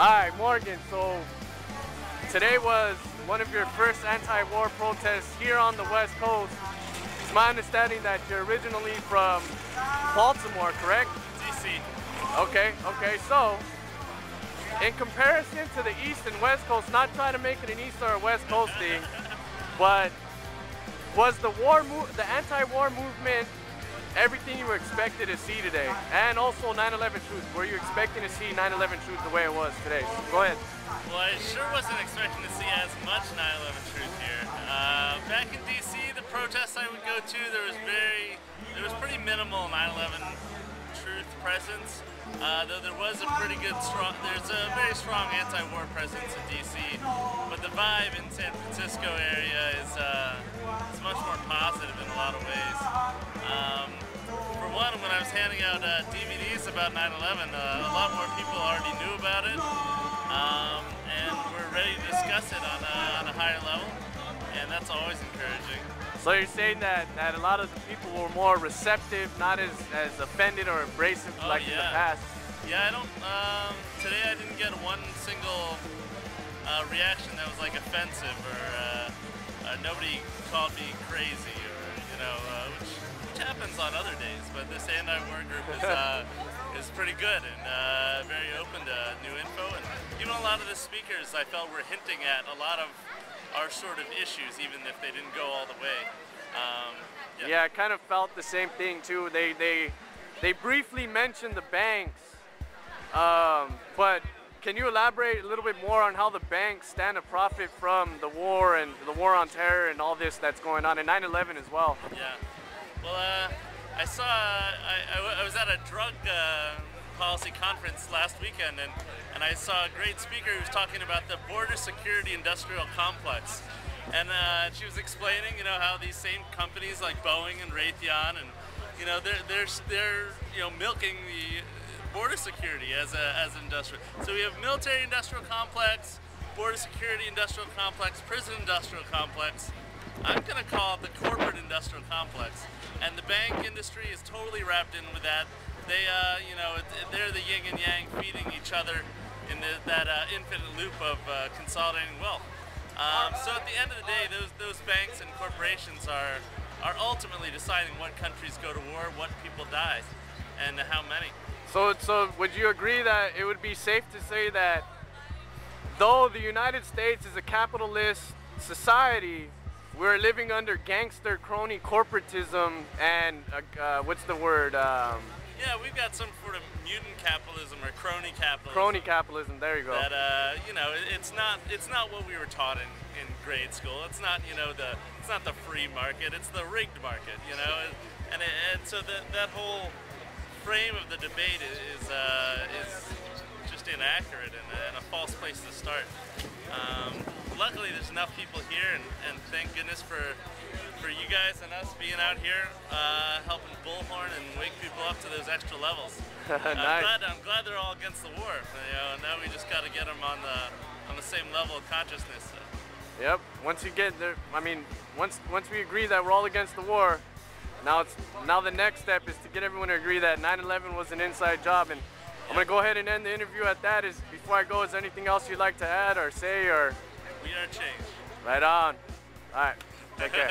Hi, Morgan. So today was one of your first anti-war protests here on the West Coast. It's my understanding that you're originally from Baltimore, correct? DC. Okay. So, in comparison to the East and West Coast, not trying to make it an East or a West Coast thing, but was the anti-war movement everything you were expected to see today? And also 9/11 truth. Were you expecting to see 9/11 truth the way it was today? Go ahead. Well, I sure wasn't expecting to see as much 9/11 truth here. Back in DC, the protests I would go to, there was pretty minimal 9/11 truth presence. Though there was there's a very strong anti-war presence in DC, but the vibe in San Francisco area is much more positive in a lot of ways. For one, when I was handing out DVDs about 9/11, a lot more people already knew about it, and we're ready to discuss it on a higher level, and that's always encouraging. So you're saying that a lot of the people were more receptive, not as offended or abrasive like in the past? Yeah, today I didn't get one single reaction that was like offensive, or nobody called me crazy, or which happens on other days. But this anti-war group is pretty good and very open to new info, and even a lot of the speakers I felt were hinting at a lot of our sort of issues, even if they didn't go all the way. Yeah, I kind of felt the same thing too. They briefly mentioned the banks, but can you elaborate a little bit more on how the banks stand to profit from the war and the war on terror and all this that's going on, and 9/11 as well? Yeah. Well, I was at a drug policy conference last weekend, and I saw a great speaker who was talking about the border security industrial complex. And she was explaining, how these same companies like Boeing and Raytheon, and they're milking the border security as industrial. So we have military industrial complex, border security industrial complex, prison industrial complex. I'm going to call it the corporate industrial complex, and the bank industry is totally wrapped in with that. They, they're the yin and yang, feeding each other in that infinite loop of consolidating wealth. So at the end of the day, those banks and corporations are ultimately deciding what countries go to war, what people die, and how many. So would you agree that it would be safe to say that though the United States is a capitalist society, we're living under gangster crony corporatism and what's the word? Yeah, we've got some sort of mutant capitalism or crony capitalism. Crony capitalism, there you go. That it's not what we were taught in grade school. It's not it's not the free market. It's the rigged market. And so that whole frame of the debate is just inaccurate and a false place to start. Luckily, there's enough people here, and thank goodness for you guys and us being out here helping bullhorn and wake people up to those extra levels. Nice. I'm glad they're all against the war. Now we just got to get them on the same level of consciousness. Yep. Once you get there, once we agree that we're all against the war, now the next step is to get everyone to agree that 9/11 was an inside job. And I'm gonna go ahead and end the interview at that. Before I go, is there anything else you'd like to add or say or? We are changed. Right on. All right. Take care.